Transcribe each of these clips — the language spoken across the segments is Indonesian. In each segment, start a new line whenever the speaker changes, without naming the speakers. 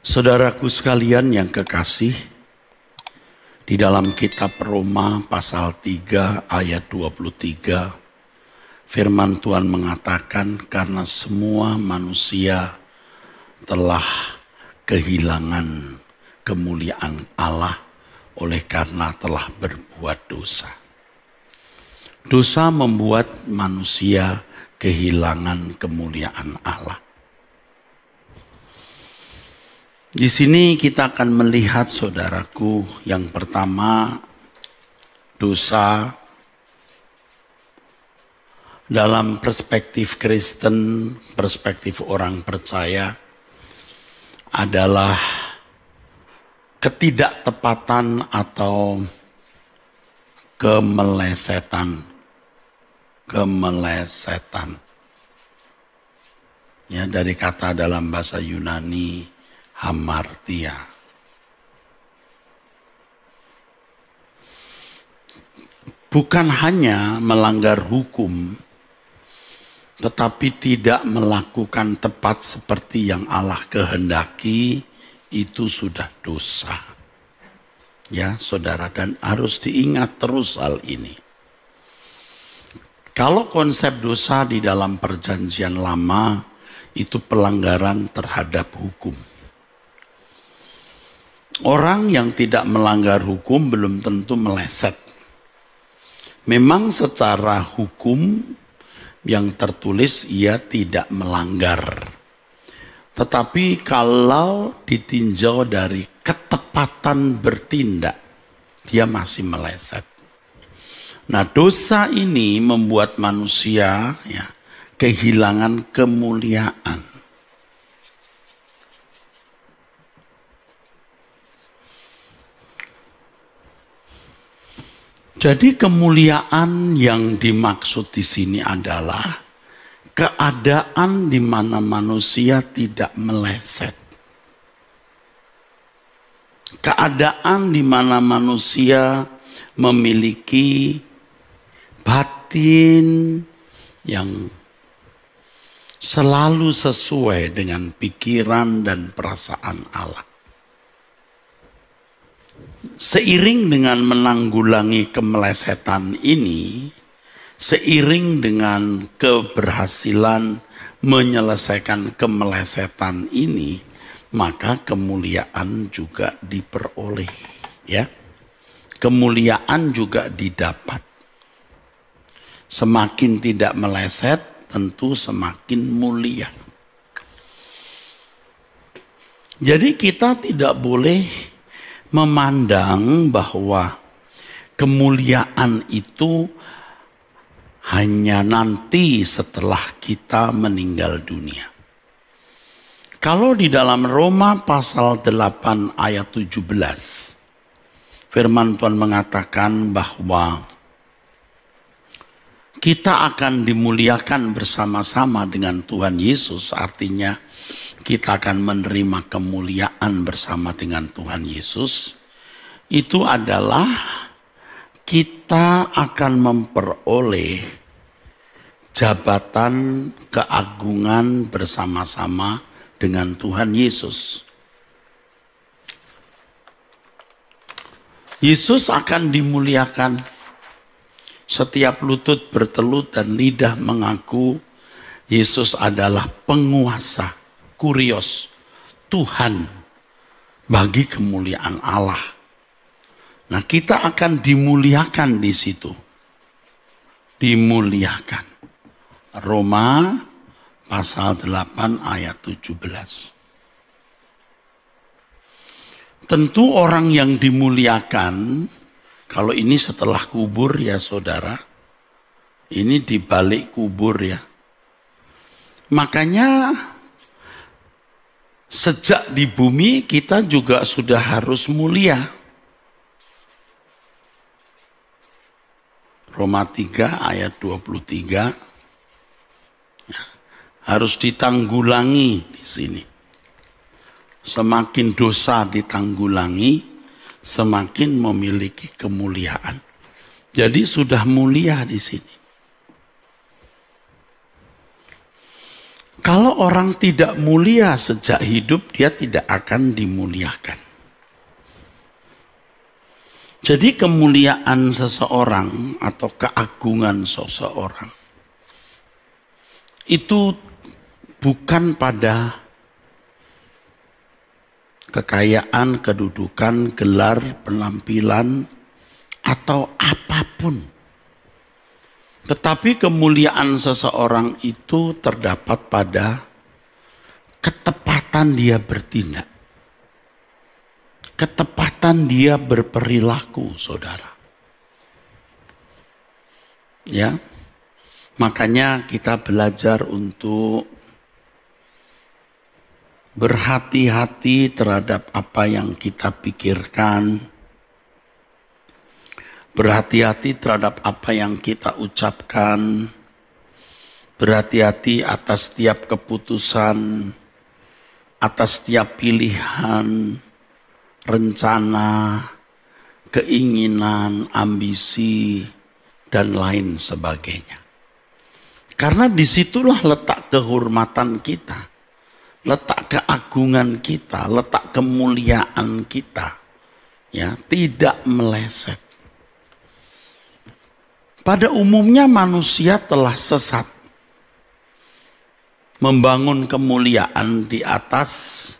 Saudaraku sekalian yang kekasih, di dalam kitab Roma pasal 3 ayat 23, firman Tuhan mengatakan karena semua manusia telah kehilangan kemuliaan Allah oleh karena telah berbuat dosa. Dosa membuat manusia kehilangan kemuliaan Allah. Di sini kita akan melihat, saudaraku, yang pertama, dosa dalam perspektif Kristen, perspektif orang percaya adalah ketidaktepatan atau kemelesetan. Ya, dari kata dalam bahasa Yunani hamartia. Bukan hanya melanggar hukum, tetapi tidak melakukan tepat seperti yang Allah kehendaki, itu sudah dosa. Ya, saudara, dan harus diingat terus hal ini. Kalau konsep dosa di dalam perjanjian lama itu pelanggaran terhadap hukum. Orang yang tidak melanggar hukum belum tentu meleset. Memang secara hukum yang tertulis ia tidak melanggar. Tetapi kalau ditinjau dari ketepatan bertindak, dia masih meleset. Nah, dosa ini membuat manusia kehilangan kemuliaan. Jadi kemuliaan yang dimaksud di sini adalah keadaan di mana manusia tidak meleset. Keadaan di mana manusia memiliki batin yang selalu sesuai dengan pikiran dan perasaan Allah. Seiring dengan menanggulangi kemelesetan ini, seiring dengan keberhasilan menyelesaikan kemelesetan ini, maka kemuliaan juga diperoleh, ya. Kemuliaan juga didapat. Semakin tidak meleset, tentu semakin mulia. Jadi kita tidak boleh memandang bahwa kemuliaan itu hanya nanti setelah kita meninggal dunia. Kalau di dalam Roma pasal 8 ayat 17, firman Tuhan mengatakan bahwa kita akan dimuliakan bersama-sama dengan Tuhan Yesus, artinya kita akan menerima kemuliaan bersama dengan Tuhan Yesus. Itu adalah kita akan memperoleh jabatan keagungan bersama-sama dengan Tuhan Yesus. Yesus akan dimuliakan. Setiap lutut bertelut dan lidah mengaku Yesus adalah penguasa, kurios, Tuhan bagi kemuliaan Allah. Nah, kita akan dimuliakan di situ. Dimuliakan. Roma pasal 8 ayat 17. Tentu orang yang dimuliakan, kalau ini setelah kubur ya saudara, ini di balik kubur ya. Makanya sejak di bumi kita juga sudah harus mulia. Roma 3 ayat 23 harus ditanggulangi di sini. Semakin dosa ditanggulangi, semakin memiliki kemuliaan. Jadi sudah mulia di sini. Kalau orang tidak mulia sejak hidup, dia tidak akan dimuliakan. Jadi kemuliaan seseorang atau keagungan seseorang itu bukan pada kekayaan, kedudukan, gelar, penampilan, atau apapun. Tetapi kemuliaan seseorang itu terdapat pada ketepatan dia bertindak. Ketepatan dia berperilaku, saudara. Ya, makanya kita belajar untuk berhati-hati terhadap apa yang kita pikirkan, berhati-hati terhadap apa yang kita ucapkan, berhati-hati atas setiap keputusan, atas setiap pilihan, rencana, keinginan, ambisi, dan lain sebagainya. Karena disitulah letak kehormatan kita, letak keagungan kita, letak kemuliaan kita, ya, tidak meleset. Pada umumnya manusia telah sesat, membangun kemuliaan di atas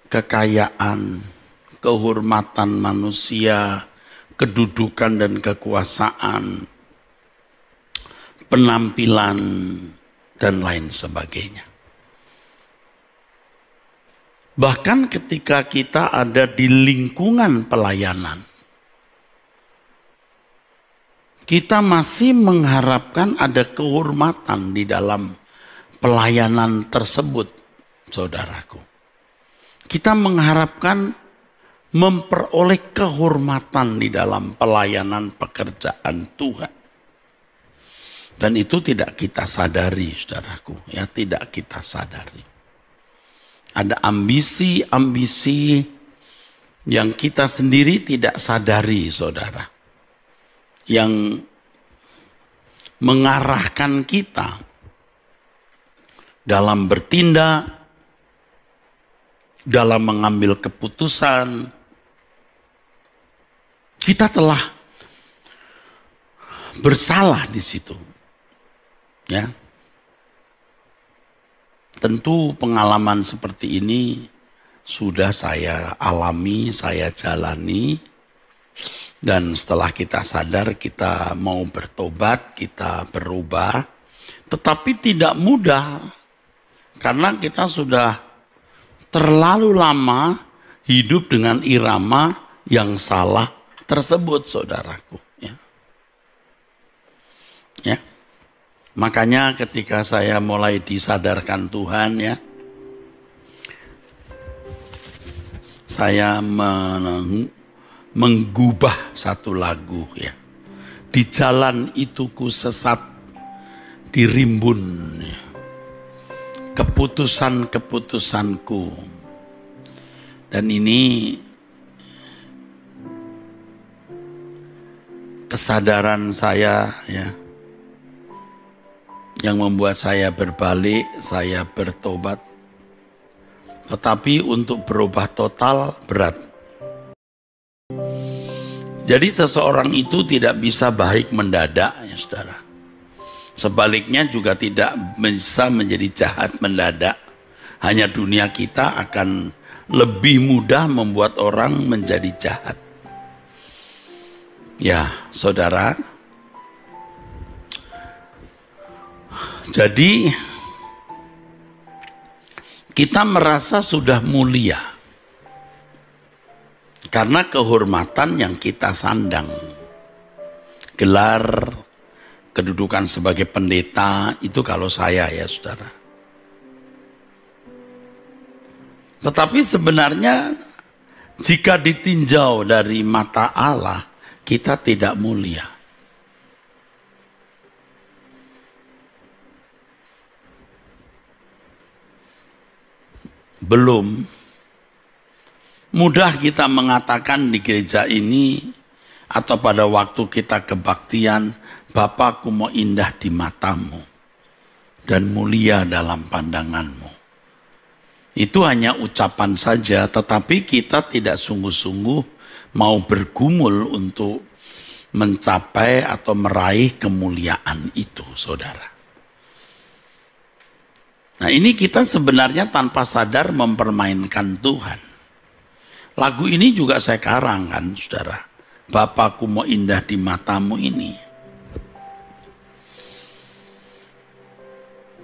kekayaan, kehormatan manusia, kedudukan dan kekuasaan, penampilan, dan lain sebagainya. Bahkan ketika kita ada di lingkungan pelayanan, kita masih mengharapkan ada kehormatan di dalam pelayanan tersebut, saudaraku. Kita mengharapkan memperoleh kehormatan di dalam pelayanan pekerjaan Tuhan. Dan itu tidak kita sadari, saudaraku, ya, tidak kita sadari. Ada ambisi-ambisi yang kita sendiri tidak sadari, saudara. Yang mengarahkan kita dalam bertindak, dalam mengambil keputusan. Kita telah bersalah di situ. Ya. Tentu pengalaman seperti ini sudah saya alami, saya jalani. Dan setelah kita sadar, kita mau bertobat, kita berubah. Tetapi tidak mudah. Karena kita sudah terlalu lama hidup dengan irama yang salah tersebut, saudaraku. Ya. Ya. Makanya ketika saya mulai disadarkan Tuhan, ya, saya menggubah satu lagu, ya. Di jalan itu ku sesat, dirimbun, ya, keputusan-keputusanku. Dan ini kesadaran saya, ya, yang membuat saya berbalik, saya bertobat. Tetapi untuk berubah total berat. Jadi seseorang itu tidak bisa baik mendadak, ya saudara. Sebaliknya juga tidak bisa menjadi jahat mendadak. Hanya dunia kita akan lebih mudah membuat orang menjadi jahat. Ya, saudara. Jadi kita merasa sudah mulia karena kehormatan yang kita sandang. Gelar, kedudukan sebagai pendeta, itu kalau saya, ya saudara. Tetapi sebenarnya jika ditinjau dari mata Allah, kita tidak mulia. Belum. Mudah kita mengatakan di gereja ini atau pada waktu kita kebaktian, Bapakku mau indah di matamu. dan mulia dalam pandanganmu. Itu hanya ucapan saja, tetapi kita tidak sungguh-sungguh mau bergumul untuk mencapai atau meraih kemuliaan itu, saudara. Nah, ini kita sebenarnya tanpa sadar mempermainkan Tuhan. Lagu ini juga saya karangkan, saudara. Bapakku mau indah di matamu ini.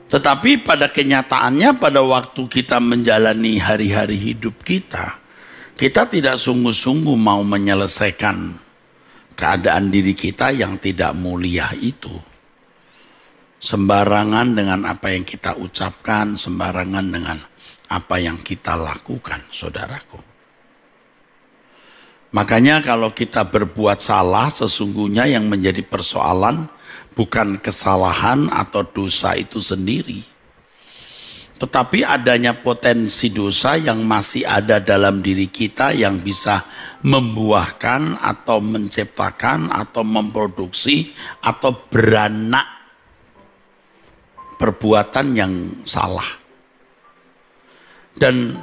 Tetapi pada kenyataannya pada waktu kita menjalani hari-hari hidup kita tidak sungguh-sungguh mau menyelesaikan keadaan diri kita yang tidak mulia itu. Sembarangan dengan apa yang kita ucapkan, sembarangan dengan apa yang kita lakukan, saudaraku. Makanya kalau kita berbuat salah, sesungguhnya yang menjadi persoalan bukan kesalahan atau dosa itu sendiri, tetapi adanya potensi dosa yang masih ada dalam diri kita yang bisa membuahkan atau menciptakan atau memproduksi atau beranak perbuatan yang salah. Dan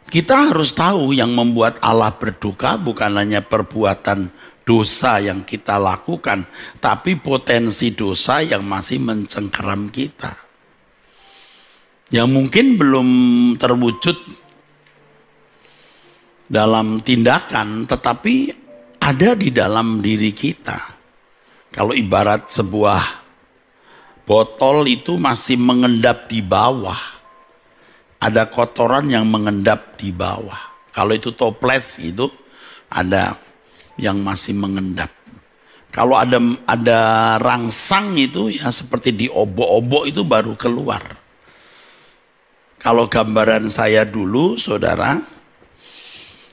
kita harus tahu yang membuat Allah berduka bukan hanya perbuatan dosa yang kita lakukan, tapi potensi dosa yang masih mencengkeram kita. Yang mungkin belum terwujud dalam tindakan, tetapi ada di dalam diri kita. Kalau ibarat sebuah botol itu masih mengendap di bawah, ada kotoran yang mengendap di bawah. Kalau itu toples itu ada yang masih mengendap. Kalau ada rangsang itu ya seperti di obok-obok itu baru keluar. Kalau gambaran saya dulu, saudara,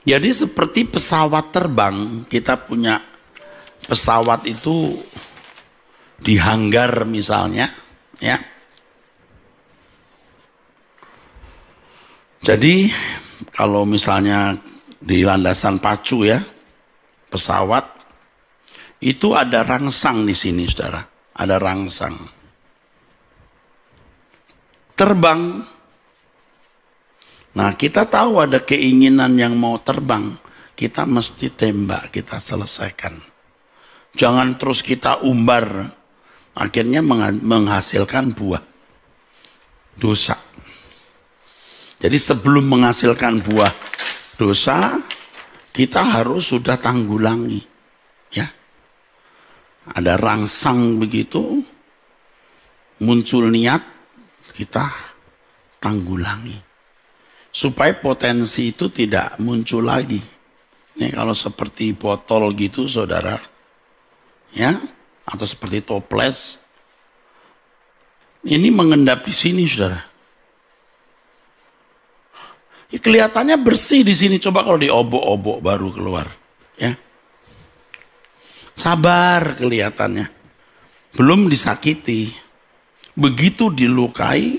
jadi seperti pesawat terbang. Kita punya pesawat itu di hanggar misalnya, ya. Jadi kalau misalnya di landasan pacu ya, pesawat itu ada rangsang di sini, saudara. Ada rangsang. Terbang. Nah, kita tahu ada keinginan yang mau terbang, kita mesti tembak, kita selesaikan. Jangan terus kita umbar, akhirnya menghasilkan buah dosa. Jadi sebelum menghasilkan buah dosa, kita harus sudah tanggulangi, ya. Ada rangsang begitu, muncul niat, kita tanggulangi. Supaya potensi itu tidak muncul lagi. Ini kalau seperti botol gitu, saudara, ya, atau seperti toples, ini mengendap di sini, saudara. Ya, kelihatannya bersih di sini. Coba kalau diobok-obok baru keluar, ya. Sabar kelihatannya, belum disakiti. Begitu dilukai,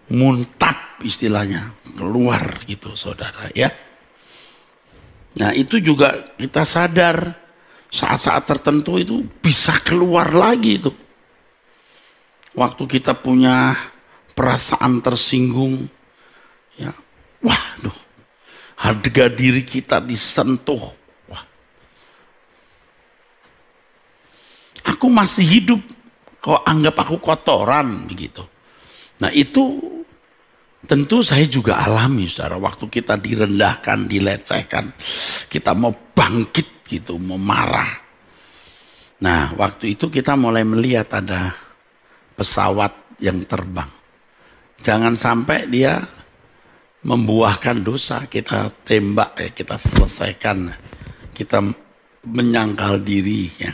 muntap istilahnya, keluar gitu, saudara, ya. Nah, itu juga kita sadar saat-saat tertentu itu bisa keluar lagi itu. Waktu kita punya perasaan tersinggung, ya, waduh, harga diri kita disentuh. Wah, aku masih hidup, kok anggap aku kotoran begitu. Nah, itu tentu saya juga alami, saudara. Waktu kita direndahkan, dilecehkan, kita mau bangkit gitu, mau marah. Nah, waktu itu kita mulai melihat ada pesawat yang terbang. Jangan sampai dia membuahkan dosa, kita tembak, ya, kita selesaikan, kita menyangkal diri, ya.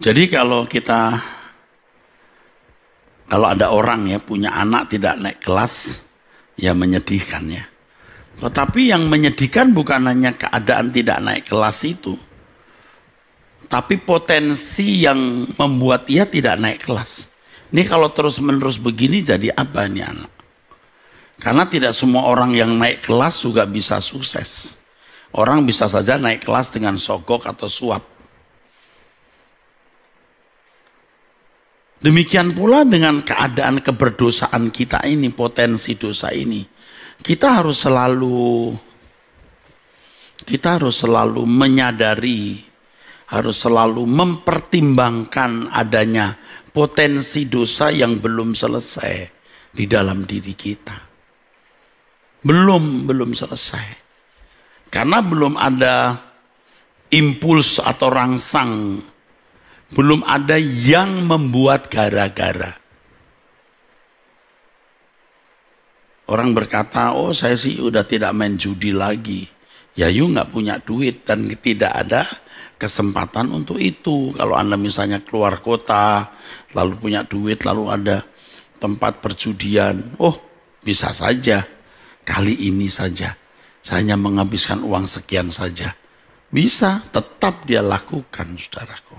Jadi kalau ada orang ya punya anak tidak naik kelas, ya menyedihkan, ya. Tetapi yang menyedihkan bukan hanya keadaan tidak naik kelas itu, tapi potensi yang membuat ia tidak naik kelas. Ini kalau terus-menerus begini jadi apa nih anak? Karena tidak semua orang yang naik kelas juga bisa sukses. Orang bisa saja naik kelas dengan sogok atau suap. Demikian pula dengan keadaan keberdosaan kita ini, potensi dosa ini. Kita harus selalu menyadari, harus selalu mempertimbangkan adanya potensi dosa yang belum selesai di dalam diri kita. Belum selesai. Karena belum ada impuls atau rangsang, belum ada yang membuat gara-gara. Orang berkata, oh saya sih udah tidak main judi lagi. Ya you nggak punya duit dan tidak ada kesempatan untuk itu. Kalau Anda misalnya keluar kota, lalu punya duit, lalu ada tempat perjudian. Oh bisa saja, kali ini saja. Saya hanya menghabiskan uang sekian saja. Bisa, tetap dia lakukan, saudaraku.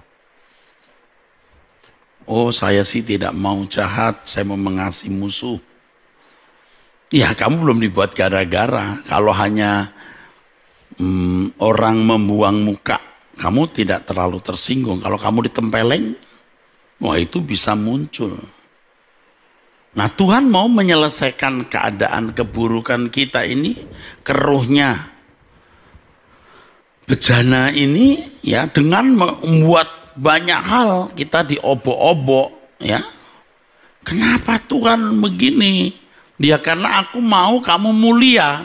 Oh saya sih tidak mau jahat, saya mau mengasihi musuh. Ya kamu belum dibuat gara-gara. Kalau hanya orang membuang muka, kamu tidak terlalu tersinggung. Kalau kamu ditempeleng, wah itu bisa muncul. Nah Tuhan mau menyelesaikan keadaan keburukan kita ini, keruhnya, bejana ini ya dengan membuat banyak hal kita diobok-obok ya. Kenapa Tuhan begini? Ya karena aku mau kamu mulia.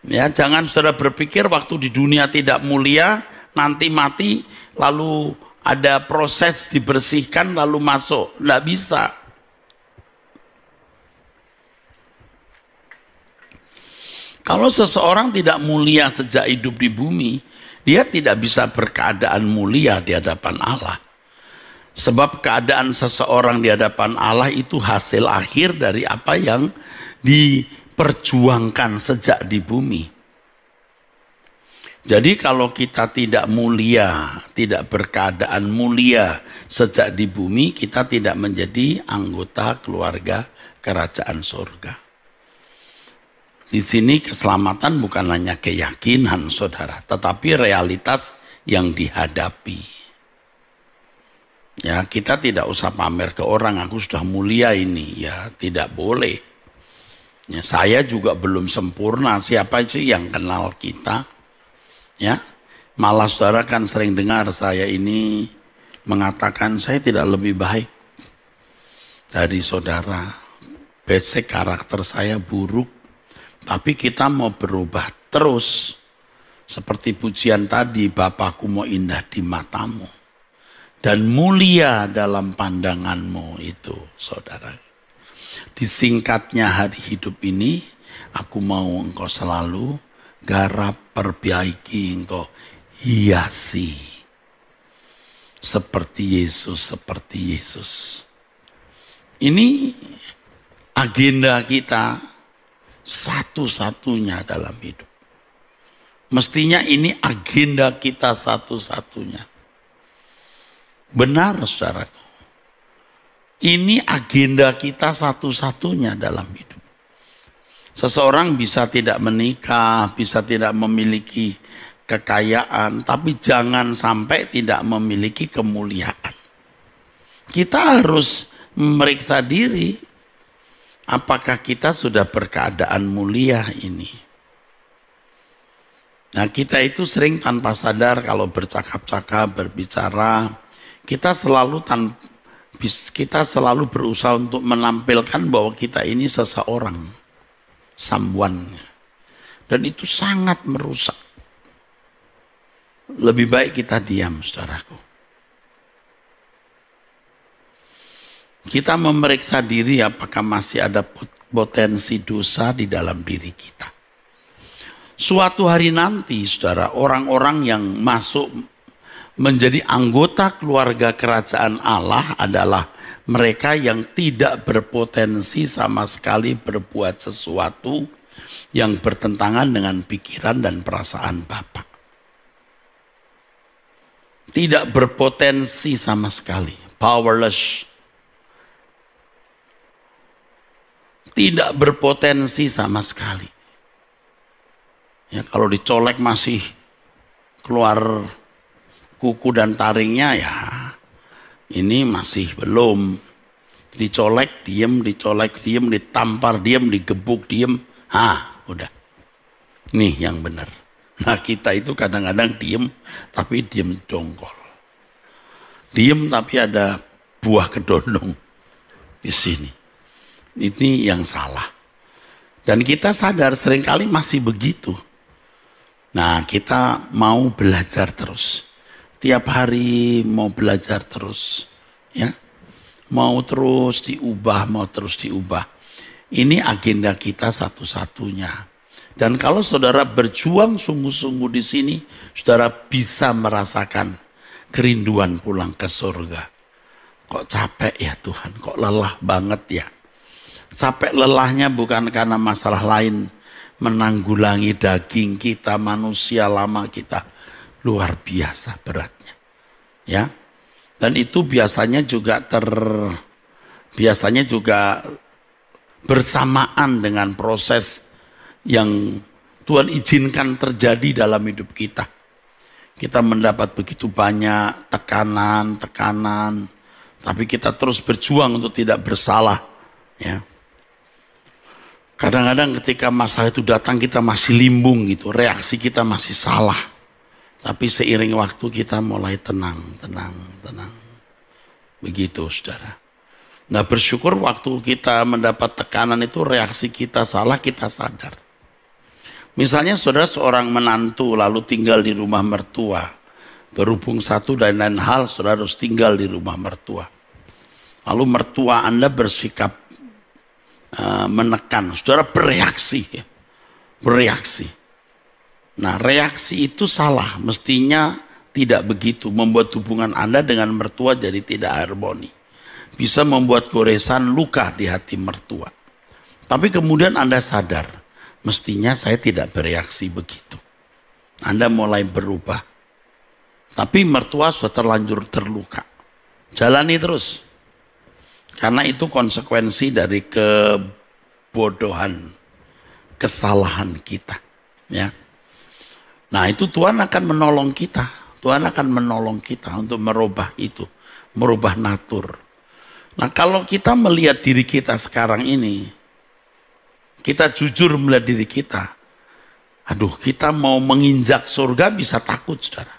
Ya jangan saudara berpikir waktu di dunia tidak mulia, nanti mati lalu ada proses dibersihkan lalu masuk. Nggak bisa. Kalau seseorang tidak mulia sejak hidup di bumi, dia tidak bisa berkeadaan mulia di hadapan Allah. Sebab keadaan seseorang di hadapan Allah itu hasil akhir dari apa yang diperjuangkan sejak di bumi. Jadi kalau kita tidak mulia, tidak berkeadaan mulia sejak di bumi, kita tidak menjadi anggota keluarga kerajaan surga. Di sini keselamatan bukan hanya keyakinan saudara, tetapi realitas yang dihadapi. Ya, kita tidak usah pamer ke orang, aku sudah mulia ini, ya tidak boleh. Ya, saya juga belum sempurna, siapa sih yang kenal kita? Ya, malah saudara kan sering dengar saya ini mengatakan saya tidak lebih baik dari saudara. Basic karakter saya buruk, tapi kita mau berubah terus. Seperti pujian tadi, Bapakku mau indah di matamu dan mulia dalam pandanganmu itu, saudara. Disingkatnya hari hidup ini, aku mau engkau selalu garap, perbaiki, engkau hiasi. Seperti Yesus. Ini agenda kita satu-satunya dalam hidup. Mestinya ini agenda kita satu-satunya. Benar saudaraku. Ini agenda kita satu-satunya dalam hidup. Seseorang bisa tidak menikah, bisa tidak memiliki kekayaan, tapi jangan sampai tidak memiliki kemuliaan. Kita harus memeriksa diri, apakah kita sudah berkeadaan mulia ini. Nah kita itu sering tanpa sadar kalau bercakap-cakap, berbicara, kita selalu berusaha untuk menampilkan bahwa kita ini seseorang, someone. Dan itu sangat merusak. Lebih baik kita diam, saudaraku. Kita memeriksa diri apakah masih ada potensi dosa di dalam diri kita. Suatu hari nanti, saudara, orang-orang yang masuk menjadi anggota keluarga kerajaan Allah adalah mereka yang tidak berpotensi sama sekali berbuat sesuatu yang bertentangan dengan pikiran dan perasaan Bapa. Tidak berpotensi sama sekali, powerless. Tidak berpotensi sama sekali. Ya, kalau dicolek masih keluar kuku dan taringnya, ya ini masih belum. Dicolek diem, dicolek diem, ditampar diem, digebuk diem, udah. Nih yang benar. Nah kita itu kadang-kadang diem, tapi diem dongkol. Diem tapi ada buah kedondong di sini. Ini yang salah. Dan kita sadar seringkali masih begitu. Nah, kita mau belajar terus. Tiap hari mau belajar terus. Ya. Mau terus diubah, mau terus diubah. Ini agenda kita satu-satunya. Dan kalau saudara berjuang sungguh-sungguh di sini, saudara bisa merasakan kerinduan pulang ke surga. Kok capek ya Tuhan, kok lelah banget ya. Capek lelahnya bukan karena masalah lain, menanggulangi daging kita, manusia lama kita, luar biasa beratnya. Ya. Dan itu biasanya juga bersamaan dengan proses yang Tuhan izinkan terjadi dalam hidup kita. Kita mendapat begitu banyak tekanan, tapi kita terus berjuang untuk tidak bersalah. Ya. Kadang-kadang ketika masalah itu datang kita masih limbung gitu, reaksi kita masih salah. Tapi seiring waktu kita mulai tenang. Begitu saudara. Nah bersyukur waktu kita mendapat tekanan itu reaksi kita salah, kita sadar. Misalnya saudara seorang menantu lalu tinggal di rumah mertua. Berhubung satu dan lain hal saudara harus tinggal di rumah mertua. Lalu mertua Anda bersikap menekan, saudara bereaksi. Nah reaksi itu salah, mestinya tidak begitu, membuat hubungan Anda dengan mertua jadi tidak harmoni. Bisa membuat goresan, luka di hati mertua. Tapi kemudian Anda sadar, mestinya saya tidak bereaksi begitu. Anda mulai berubah. Tapi mertua sudah terlanjur terluka. Jalani terus. Karena itu konsekuensi dari kebodohan, kesalahan kita. Ya. Nah itu Tuhan akan menolong kita. Tuhan akan menolong kita untuk merubah itu. Merubah natur. Nah kalau kita melihat diri kita sekarang ini. Kita jujur melihat diri kita. Aduh kita mau menginjak surga bisa takut saudara.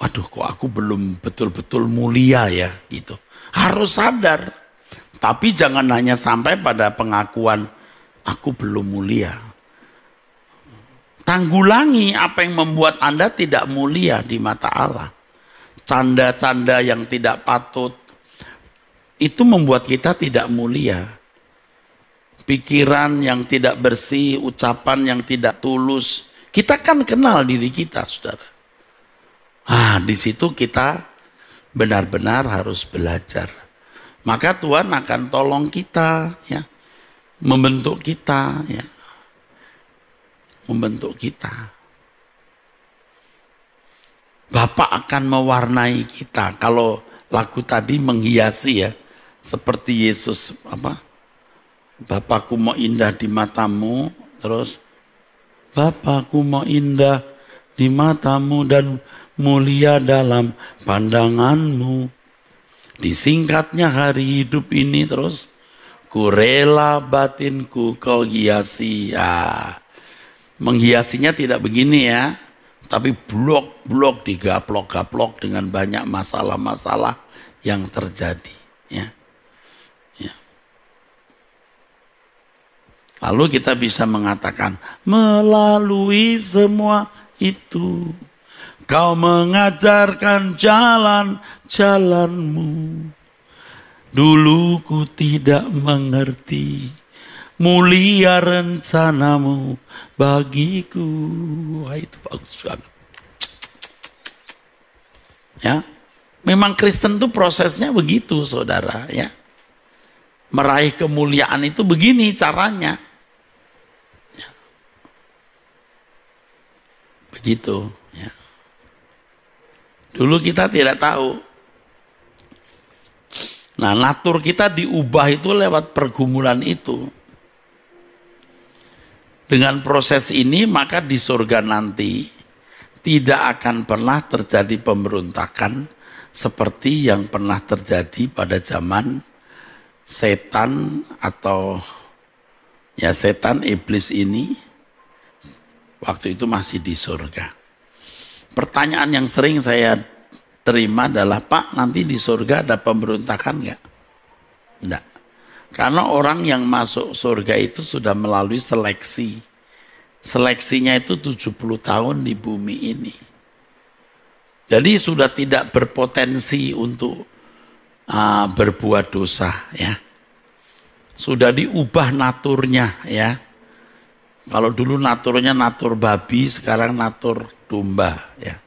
Waduh kok aku belum betul-betul mulia ya gitu. Harus sadar. Tapi jangan hanya sampai pada pengakuan aku belum mulia. Tanggulangi apa yang membuat Anda tidak mulia di mata Allah. Canda-canda yang tidak patut. Itu membuat kita tidak mulia. Pikiran yang tidak bersih, ucapan yang tidak tulus. Kita kan kenal diri kita, saudara. Di situ kita benar-benar harus belajar. Maka Tuhan akan tolong kita, ya, membentuk kita, ya, membentuk kita. Bapak akan mewarnai kita. Kalau lagu tadi menghiasi ya, seperti Yesus Bapakku mau indah di matamu, terus Bapakku mau indah di matamu dan mulia dalam pandanganmu. Disingkatnya hari hidup ini terus ku rela batinku kau hiasi. Ya. Menghiasinya tidak begini ya, tapi blok-blok digaplok-gaplok dengan banyak masalah-masalah yang terjadi. Ya. Ya. Lalu kita bisa mengatakan melalui semua itu Kau mengajarkan jalan-jalanmu. Dulu ku tidak mengerti mulia rencanamu bagiku. Wah itu bagus banget. Ya, memang Kristen itu prosesnya begitu saudara ya. Meraih kemuliaan itu begini caranya. Ya. Begitu ya. Dulu kita tidak tahu. Nah, natur kita diubah itu lewat pergumulan itu. Dengan proses ini maka di surga nanti tidak akan pernah terjadi pemberontakan seperti yang pernah terjadi pada zaman setan atau setan iblis ini waktu itu masih di surga. Pertanyaan yang sering saya terima adalah, Pak, nanti di surga ada pemberontakan nggak? Enggak. Karena orang yang masuk surga itu sudah melalui seleksi. Seleksinya itu 70 tahun di bumi ini. Jadi sudah tidak berpotensi untuk berbuat dosa, ya. Sudah diubah naturnya, ya. Kalau dulu naturnya natur babi, sekarang natur domba, ya.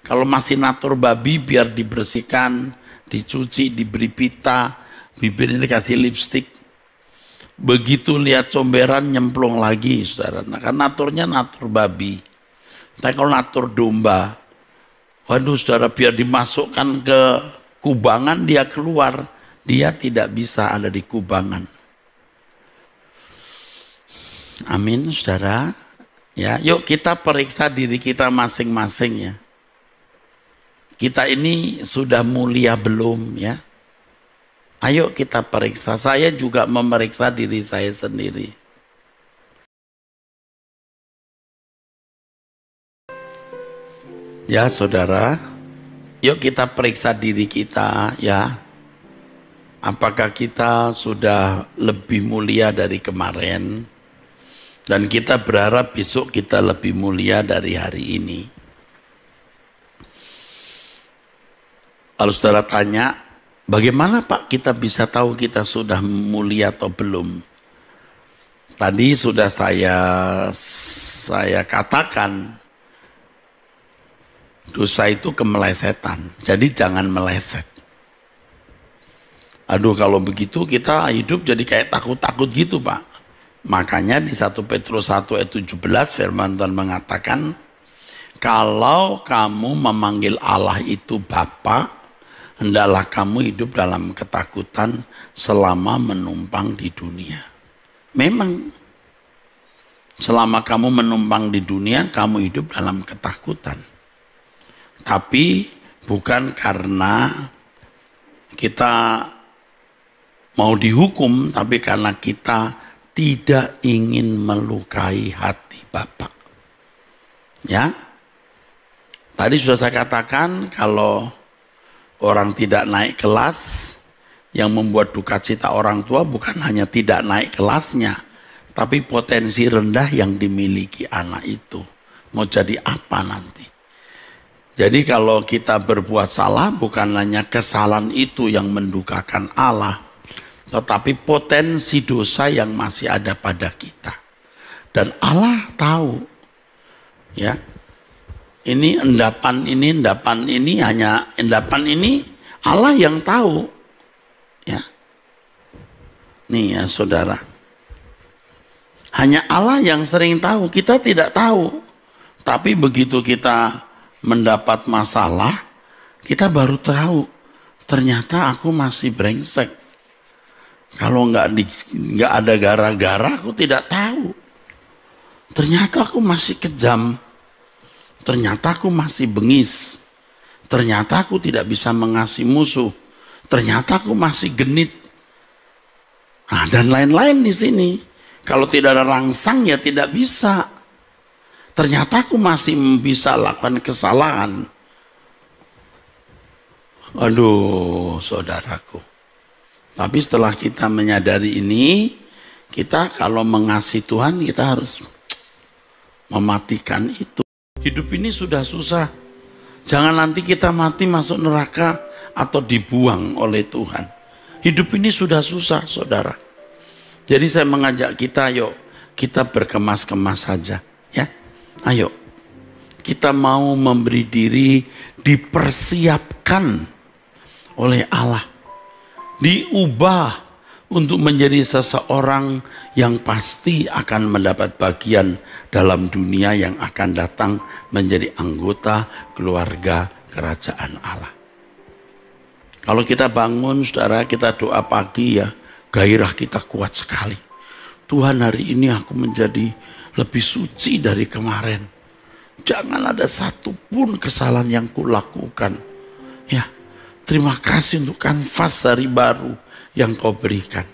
Kalau masih natur babi biar dibersihkan, dicuci, diberi pita, bibir ini kasih lipstik. Begitu lihat comberan nyemplung lagi, saudara. Nah, kan naturnya natur babi. Tapi kalau natur domba, waduh saudara, biar dimasukkan ke kubangan dia keluar, dia tidak bisa ada di kubangan. Amin, saudara. Ya, yuk kita periksa diri kita masing-masing, ya. Kita ini sudah mulia belum, ya? Ayo kita periksa. Saya juga memeriksa diri saya sendiri. Ya, saudara. Yuk kita periksa diri kita, ya. Apakah kita sudah lebih mulia dari kemarin? Dan kita berharap besok kita lebih mulia dari hari ini. Lalu saudara tanya, bagaimana Pak kita bisa tahu kita sudah mulia atau belum? Tadi sudah saya katakan, dosa itu kemelesetan. Jadi jangan meleset. Aduh, kalau begitu kita hidup jadi kayak takut-takut gitu, Pak. Makanya di 1 Petrus 1 ayat 17 firman Tuhan mengatakan, kalau kamu memanggil Allah itu Bapa, hendaklah kamu hidup dalam ketakutan selama menumpang di dunia. Memang selama kamu menumpang di dunia, kamu hidup dalam ketakutan. Tapi bukan karena kita mau dihukum, tapi karena kita tidak ingin melukai hati Bapa. Ya, tadi sudah saya katakan kalau orang tidak naik kelas, yang membuat duka cita orang tua bukan hanya tidak naik kelasnya, tapi potensi rendah yang dimiliki anak itu. Mau jadi apa nanti? Jadi kalau kita berbuat salah, bukan hanya kesalahan itu yang mendukakan Allah, tetapi potensi dosa yang masih ada pada kita. Dan Allah tahu, ya, endapan ini hanya endapan ini Allah yang tahu, ya. Nih ya saudara, hanya Allah yang sering tahu, kita tidak tahu. Tapi begitu kita mendapat masalah, kita baru tahu, ternyata aku masih brengsek. Kalau nggak ada gara-gara, aku tidak tahu. Ternyata aku masih kejam. Ternyata aku masih bengis. Ternyata aku tidak bisa mengasihi musuh. Ternyata aku masih genit. Nah, dan lain-lain di sini. Kalau tidak ada rangsang ya tidak bisa. Ternyata aku masih bisa lakukan kesalahan. Aduh, saudaraku. Tapi setelah kita menyadari ini, kita kalau mengasihi Tuhan, kita harus mematikan itu. Hidup ini sudah susah. Jangan nanti kita mati masuk neraka atau dibuang oleh Tuhan. Hidup ini sudah susah, saudara. Jadi saya mengajak kita, yuk kita berkemas-kemas saja, ya. Ayo, kita mau memberi diri dipersiapkan oleh Allah. Diubah untuk menjadi seseorang yang pasti akan mendapat bagian dalam dunia yang akan datang menjadi anggota keluarga kerajaan Allah. Kalau kita bangun, saudara, kita doa pagi ya, gairah kita kuat sekali. Tuhan, hari ini aku menjadi lebih suci dari kemarin. Jangan ada satupun kesalahan yang kulakukan. Ya, terima kasih untuk kanvas hari baru yang kau berikan.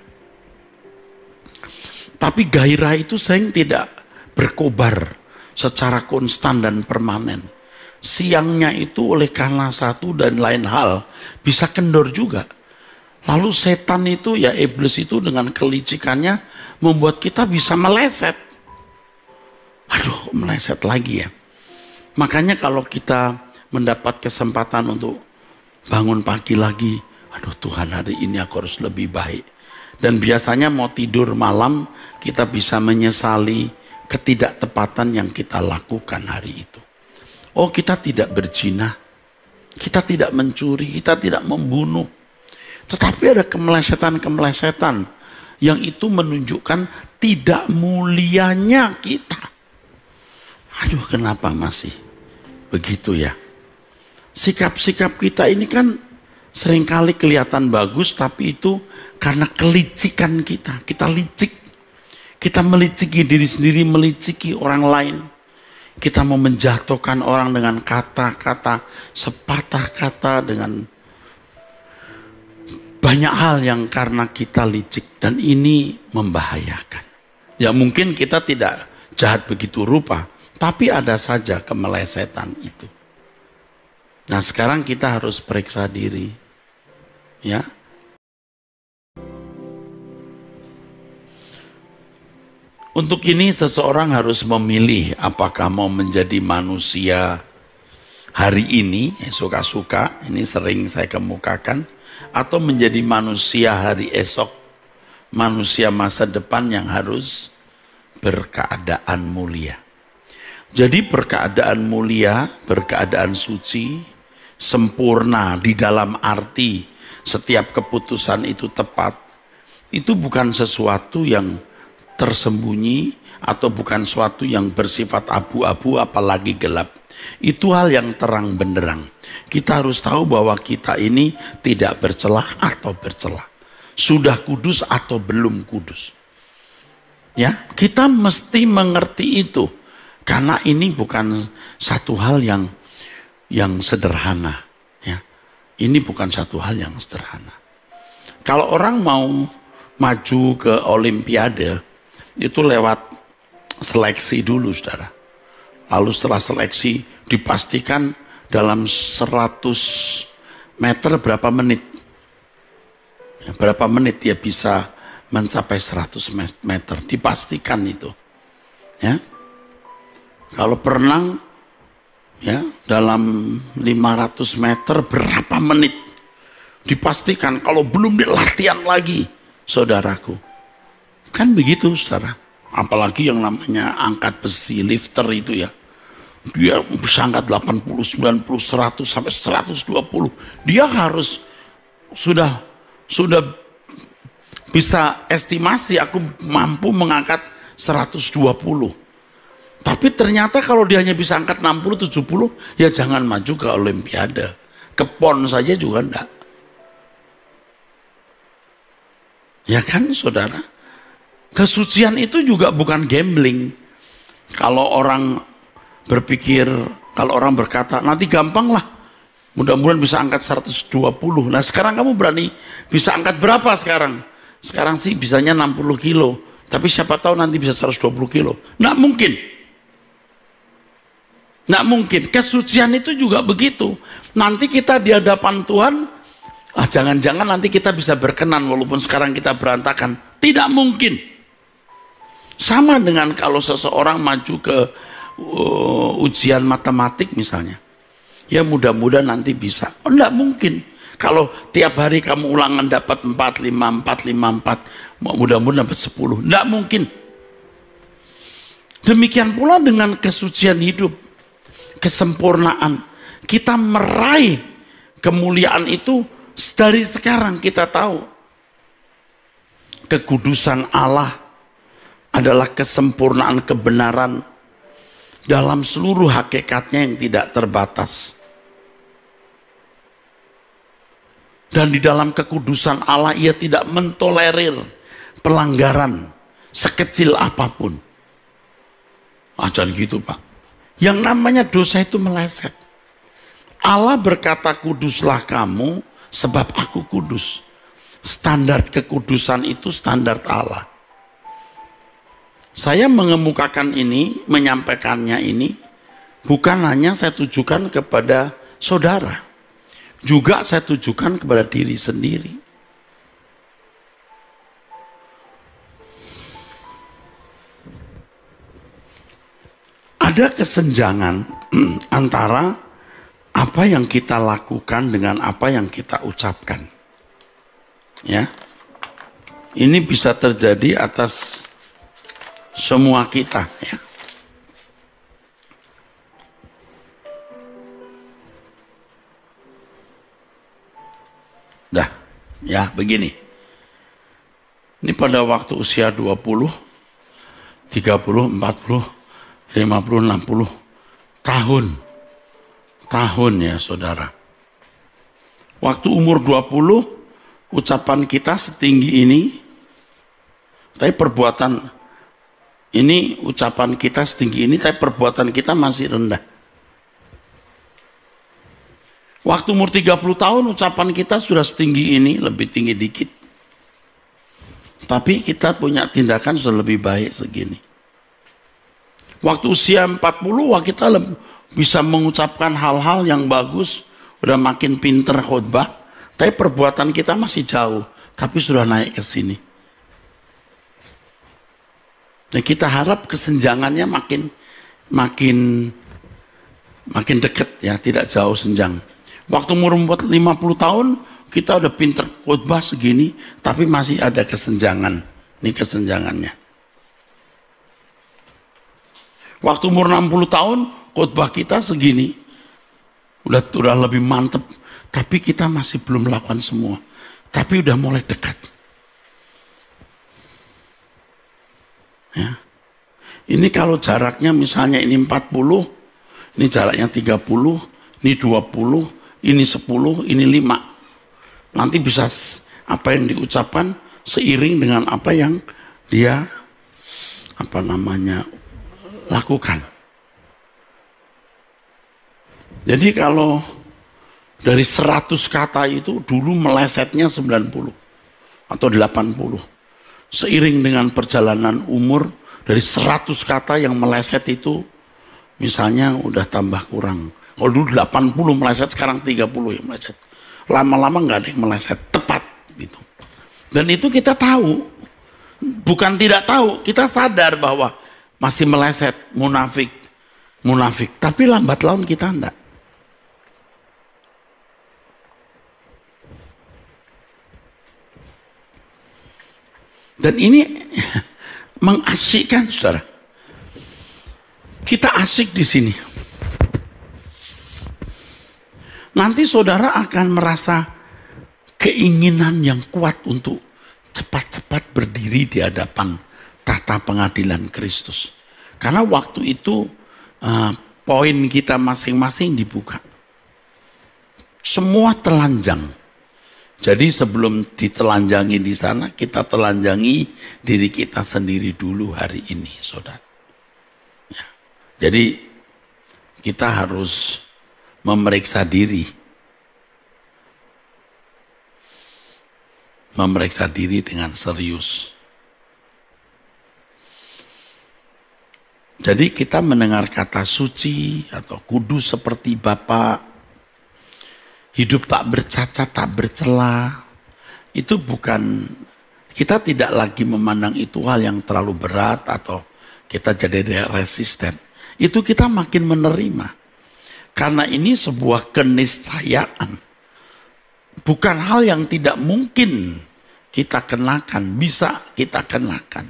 Tapi gairah itu sering tidak berkobar secara konstan dan permanen. Siangnya itu oleh karena satu dan lain hal bisa kendor juga. Lalu setan itu, ya iblis itu dengan kelicikannya membuat kita bisa meleset. Aduh, meleset lagi ya. Makanya kalau kita mendapat kesempatan untuk bangun pagi lagi, aduh Tuhan, hari ini aku harus lebih baik. Dan biasanya mau tidur malam kita bisa menyesali ketidaktepatan yang kita lakukan hari itu. Oh, kita tidak berzina, kita tidak mencuri, kita tidak membunuh. Tetapi ada kemelesetan-kemelesetan yang itu menunjukkan tidak mulianya kita. Aduh, kenapa masih begitu ya? Sikap-sikap kita ini kan seringkali kelihatan bagus, tapi itu karena kelicikan kita. Kita licik. Kita meliciki diri sendiri, meliciki orang lain. Kita mau menjatuhkan orang dengan kata-kata, sepatah kata, dengan banyak hal yang karena kita licik. Dan ini membahayakan. Ya mungkin kita tidak jahat begitu rupa, tapi ada saja kemelesetan itu. Nah sekarang kita harus periksa diri. Ya. Untuk ini seseorang harus memilih apakah mau menjadi manusia hari ini, suka-suka, ini sering saya kemukakan, atau menjadi manusia hari esok, manusia masa depan yang harus berkeadaan mulia. Jadi berkeadaan mulia, berkeadaan suci, sempurna di dalam arti setiap keputusan itu tepat, itu bukan sesuatu yang tersembunyi atau bukan sesuatu yang bersifat abu-abu apalagi gelap. Itu hal yang terang benderang. Kita harus tahu bahwa kita ini tidak bercelah atau bercelah. Sudah kudus atau belum kudus. Ya, kita mesti mengerti itu. Karena ini bukan satu hal yang sederhana. Ya. Ini bukan satu hal yang sederhana. Kalau orang mau maju ke Olimpiade, itu lewat seleksi dulu, saudara. Lalu setelah seleksi dipastikan dalam 100 meter berapa menit. Ya, berapa menit dia bisa mencapai 100 meter. Dipastikan itu. Ya. Kalau berenang, ya, dalam 500 meter berapa menit. Dipastikan kalau belum dilatihan lagi, saudaraku. Kan begitu, saudara. Apalagi yang namanya angkat besi, lifter itu ya. Dia bisa angkat 80, 90, 100, sampai 120. Dia harus sudah bisa estimasi aku mampu mengangkat 120. Tapi ternyata kalau dia hanya bisa angkat 60, 70, ya jangan maju ke Olimpiade. Ke PON saja juga enggak. Ya kan, saudara? Kesucian itu juga bukan gambling. Kalau orang berpikir, kalau orang berkata, nanti gampang lah, mudah-mudahan bisa angkat 120. Nah sekarang kamu berani bisa angkat berapa sekarang? Sekarang sih bisanya 60 kilo. Tapi siapa tahu nanti bisa 120 kilo. Nggak mungkin. Nggak mungkin. Kesucian itu juga begitu. Nanti kita di hadapan Tuhan, jangan-jangan nanti kita bisa berkenan walaupun sekarang kita berantakan. Tidak mungkin. Sama dengan kalau seseorang maju ke ujian matematik misalnya. Ya mudah-mudahan nanti bisa. Oh, enggak mungkin. Kalau tiap hari kamu ulangan dapat 4, 5, 4, 5, 4. Mudah-mudahan dapat 10. Enggak mungkin. Demikian pula dengan kesucian hidup. Kesempurnaan. Kita meraih kemuliaan itu dari sekarang kita tahu. Kekudusan Allah adalah kesempurnaan kebenaran dalam seluruh hakikatnya yang tidak terbatas. Dan di dalam kekudusan Allah ia tidak mentolerir pelanggaran sekecil apapun. Jangan gitu Pak. Yang namanya dosa itu meleset. Allah berkata, kuduslah kamu sebab aku kudus. Standar kekudusan itu standar Allah. Saya mengemukakan ini, menyampaikannya ini, bukan hanya saya tujukan kepada saudara, juga saya tujukan kepada diri sendiri. Ada kesenjangan antara apa yang kita lakukan dengan apa yang kita ucapkan. Ya. Ini bisa terjadi atas semua kita, ya. Dah, ya begini. Ini pada waktu usia 20, 30, 40, 50, 60 tahun ya saudara. Waktu umur 20, ucapan kita setinggi ini, tapi perbuatan ini, ucapan kita setinggi ini, tapi perbuatan kita masih rendah. Waktu umur 30 tahun, ucapan kita sudah setinggi ini, lebih tinggi dikit. Tapi kita punya tindakan sudah lebih baik segini. Waktu usia 40, kita bisa mengucapkan hal-hal yang bagus, udah makin pinter khotbah, tapi perbuatan kita masih jauh, tapi sudah naik ke sini. Dan kita harap kesenjangannya makin dekat ya, tidak jauh senjang. Waktu umur 50 tahun, kita udah pinter khotbah segini, tapi masih ada kesenjangan. Ini kesenjangannya. Waktu umur 60 tahun, khotbah kita segini. Udah lebih mantep, tapi kita masih belum melakukan semua. Tapi udah mulai dekat. Ya. Ini kalau jaraknya misalnya ini 40, ini jaraknya 30, ini 20, ini 10, ini 5. Nanti bisa apa yang diucapkan seiring dengan apa yang dia lakukan. Jadi kalau dari 100 kata itu dulu melesetnya 90 atau 80. Seiring dengan perjalanan umur, dari 100 kata yang meleset itu misalnya udah tambah kurang. Kalau dulu 80 meleset, sekarang 30 yang meleset. Lama-lama nggak ada yang meleset, tepat gitu. Dan itu kita tahu, bukan tidak tahu, kita sadar bahwa masih meleset, munafik. Tapi lambat laun kita enggak. Dan ini mengasyikkan, saudara. Kita asik di sini. Nanti saudara akan merasa keinginan yang kuat untuk cepat-cepat berdiri di hadapan tahta pengadilan Kristus. Karena waktu itu poin kita masing-masing dibuka. Semua telanjang. Jadi sebelum ditelanjangi di sana, kita telanjangi diri kita sendiri dulu hari ini, saudara. Ya. Jadi kita harus memeriksa diri. Memeriksa diri dengan serius. Jadi kita mendengar kata suci atau kudus seperti Bapa, hidup tak bercacat, tak bercela, itu bukan, kita tidak lagi memandang itu hal yang terlalu berat atau kita jadi resisten. Itu kita makin menerima. Karena ini sebuah keniscayaan. Bukan hal yang tidak mungkin kita kenakan, bisa kita kenakan.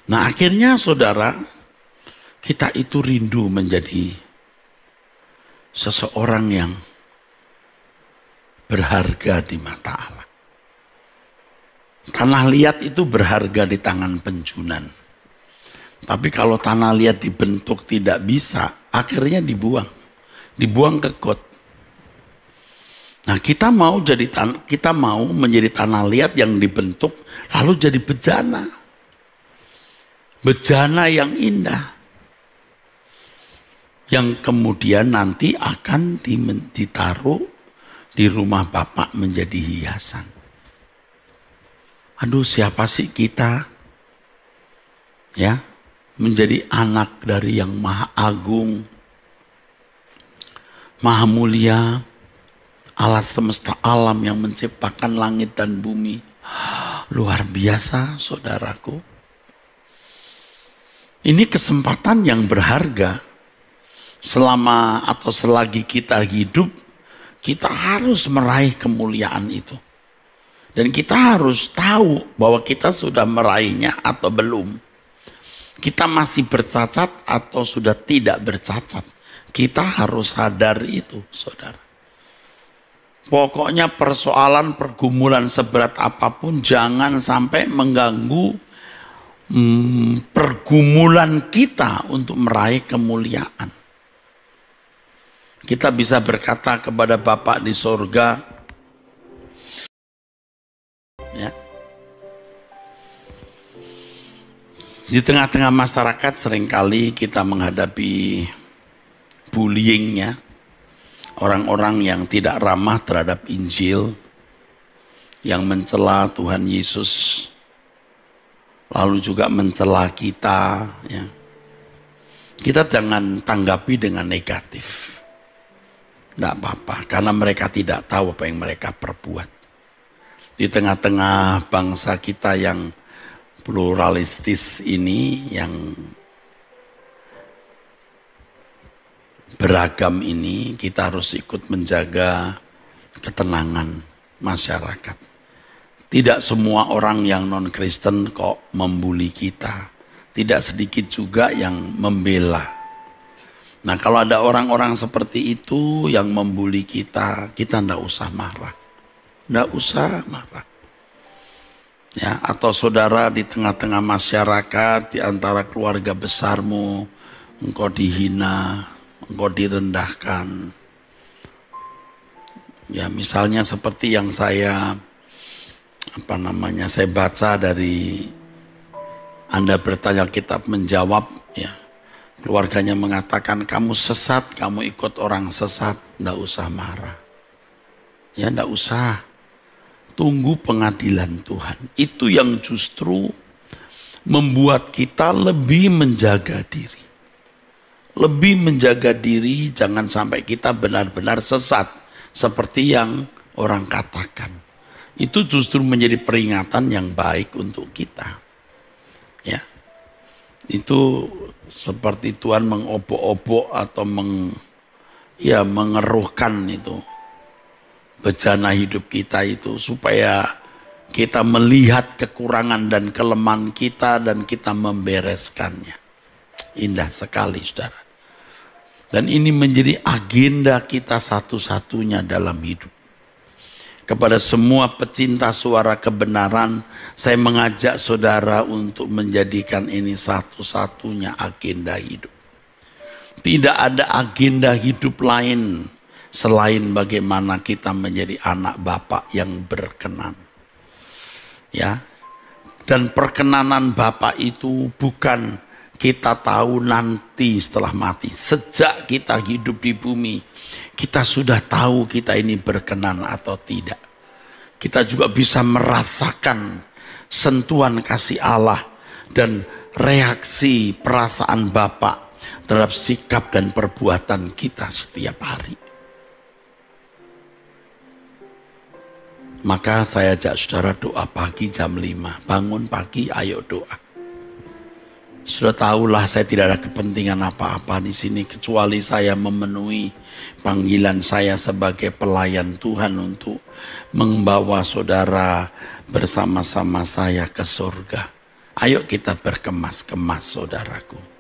Nah akhirnya saudara, kita itu rindu menjadi seseorang yang berharga di mata Allah. Tanah liat itu berharga di tangan penjunan. Tapi kalau tanah liat dibentuk tidak bisa, akhirnya dibuang ke got. Nah kita mau menjadi tanah liat yang dibentuk lalu jadi bejana. bejana yang indah, yang kemudian nanti akan ditaruh di rumah Bapak menjadi hiasan. Aduh, siapa sih kita? Ya, menjadi anak dari yang Maha Agung, Maha Mulia, Allah semesta alam yang menciptakan langit dan bumi. Luar biasa, saudaraku. Ini kesempatan yang berharga. Selama atau selagi kita hidup, kita harus meraih kemuliaan itu. Dan kita harus tahu bahwa kita sudah meraihnya atau belum. Kita masih bercacat atau sudah tidak bercacat. Kita harus sadar itu, saudara. Pokoknya persoalan pergumulan seberat apapun jangan sampai mengganggu pergumulan kita untuk meraih kemuliaan. Kita bisa berkata kepada Bapa di sorga, ya, di tengah-tengah masyarakat seringkali kita menghadapi bullying, ya, orang-orang yang tidak ramah terhadap Injil, yang mencela Tuhan Yesus, lalu juga mencela kita, ya. Kita jangan tanggapi dengan negatif. Tidak apa-apa, karena mereka tidak tahu apa yang mereka perbuat. Di tengah-tengah bangsa kita yang pluralistis ini, yang beragam ini, kita harus ikut menjaga ketenangan masyarakat. Tidak semua orang yang non-Kristen kok membuli kita. Tidak sedikit juga yang membela. Nah, kalau ada orang-orang seperti itu yang membuli kita, kita tidak usah marah. Tidak usah marah. Ya, atau saudara di tengah-tengah masyarakat, di antara keluarga besarmu, engkau dihina, engkau direndahkan. Ya, misalnya seperti yang saya baca dari Anda bertanya kitab menjawab, ya. Keluarganya mengatakan kamu sesat, kamu ikut orang sesat, tidak usah marah. Ya, tidak usah. Tunggu pengadilan Tuhan. Itu yang justru membuat kita lebih menjaga diri. Lebih menjaga diri, jangan sampai kita benar-benar sesat. Seperti yang orang katakan. Itu justru menjadi peringatan yang baik untuk kita. Ya, itu seperti Tuhan mengobok-obok atau mengeruhkan itu bejana hidup kita itu, supaya kita melihat kekurangan dan kelemahan kita dan kita membereskannya. Indah sekali, saudara. Dan ini menjadi agenda kita satu-satunya dalam hidup. Kepada semua pecinta suara kebenaran, saya mengajak saudara untuk menjadikan ini satu-satunya agenda hidup. Tidak ada agenda hidup lain selain bagaimana kita menjadi anak Bapa yang berkenan. Ya. Dan perkenanan Bapa itu bukan kita tahu nanti setelah mati. Sejak kita hidup di bumi, kita sudah tahu kita ini berkenan atau tidak. Kita juga bisa merasakan sentuhan kasih Allah dan reaksi perasaan Bapa terhadap sikap dan perbuatan kita setiap hari. Maka saya ajak saudara doa pagi jam 5. Bangun pagi, ayo doa. Sudah tahulah saya tidak ada kepentingan apa-apa di sini kecuali saya memenuhi panggilan saya sebagai pelayan Tuhan untuk membawa saudara bersama-sama saya ke surga. Ayo kita berkemas-kemas, saudaraku.